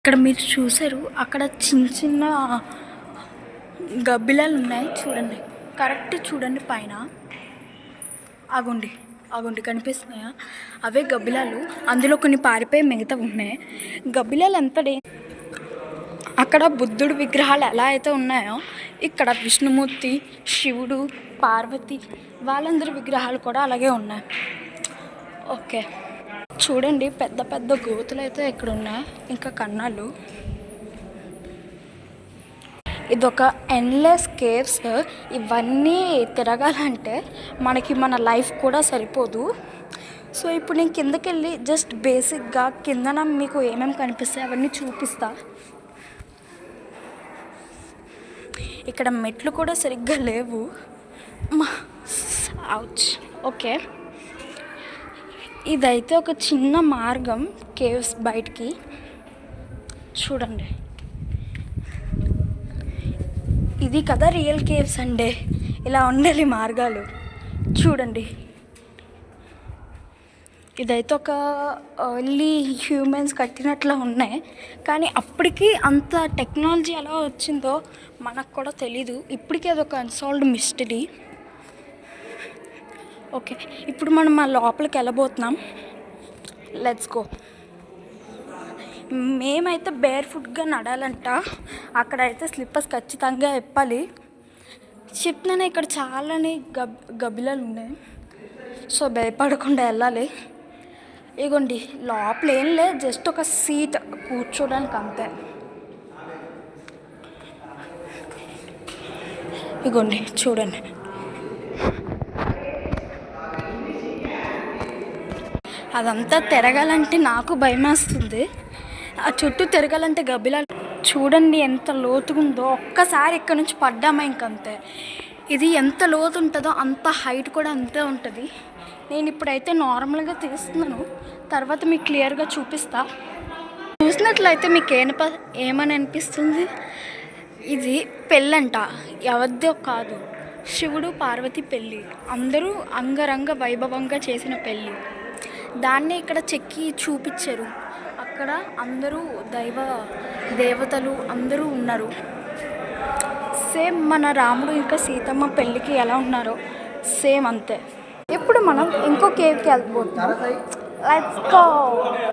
ఇక్కడ మీరు చూసారు, అక్కడ చిన్న చిన్న గబ్బిలాలు ఉన్నాయి చూడండి. కరెక్ట్ చూడండి, పైన ఆగుండి ఆగుండి కనిపిస్తున్నాయా? అవే గబ్బిలాలు. అందులో కొన్ని పారిపోయి మిగతా ఉన్నాయి. గబ్బిలాలు ఎంత అక్కడ బుద్ధుడు విగ్రహాలు ఎలా అయితే ఉన్నాయో, ఇక్కడ విష్ణుమూర్తి, శివుడు, పార్వతి వాళ్ళందరి విగ్రహాలు కూడా అలాగే ఉన్నాయి. ఓకే, చూడండి పెద్ద పెద్ద గోతులు అయితే ఇక్కడ ఉన్నాయి, ఇంకా కన్నాలు. ఇదొక ఎండ్లెస్ కేవ్స్. ఇవన్నీ తిరగాలంటే మనకి మన లైఫ్ కూడా సరిపోదు. సో ఇప్పుడు నేను కిందకి వెళ్ళి జస్ట్ బేసిక్గా కిందన మీకు ఏమేమి కనిపిస్తాయి అవన్నీ చూపిస్తా. ఇక్కడ మెట్లు కూడా సరిగ్గా లేవు. అవుచ్. ఓకే, ఇదైతే ఒక చిన్న మార్గం కేవ్స్ బయటికి. చూడండి, ఇది కదా రియల్ కేవ్స్ అంటే. ఇలా ఉండాలి మార్గాలు. చూడండి, ఇదైతే ఒక ఎర్లీ హ్యూమన్స్ కట్టినట్లు ఉన్నాయి, కానీ అప్పటికి అంత టెక్నాలజీ ఎలా వచ్చిందో మనకు కూడా తెలీదు. ఇప్పటికీ అదొక అన్సాల్వ్డ్ మిస్టరీ. ఓకే, ఇప్పుడు మనం మా లోపలికి వెళ్ళబోతున్నాం. Let's go. మేమైతే బేర్ ఫుట్గా నడాలంట. అక్కడైతే స్లిప్పర్స్ ఖచ్చితంగా ఇప్పాలి. చెప్తున్నాను, ఇక్కడ చాలానే గబ్బిలాలు ఉన్నాయి. సో భయపడకుండా వెళ్ళాలి. ఇగోండి, లోపల ఏం లేదు, జస్ట్ ఒక సీట్ కూర్చోడానికి అంతే. ఇగోండి చూడండి, అదంతా తిరగాలంటే నాకు భయం వేస్తుంది. ఆ చుట్టూ తిరగాలంటే గబ్బిలాలు. చూడండి ఎంత లోతుగా ఉందో. ఒక్కసారి ఇక్కడ నుంచి పడ్డామా ఇంకంతే. ఇది ఎంత లోతు ఉంటుందో అంత హైట్ కూడా అంతే ఉంటుంది. నేను ఇప్పుడైతే నార్మల్గా తీస్తున్నాను, తర్వాత మీకు క్లియర్గా చూపిస్తా. చూసినట్లయితే మీకు ఏమని అనిపిస్తుంది? ఇది పెళ్ళంట, ఎవరిదో కాదు, శివుడు పార్వతి పెళ్ళి. అందరూ అంగరంగ వైభవంగా చేసిన పెళ్ళి. దాన్ని ఇక్కడ చెక్కి చూపించారు. అక్కడ అందరూ దేవతలు అందరూ ఉన్నారు. సేమ్ మన రాముడు ఇంకా సీతమ్మ పెళ్ళికి ఎలా ఉన్నారో సేమ్ అంతే. ఇప్పుడు మనం ఇంకో కేవ్కి వెళ్ళిపోతున్నాం. Let's go.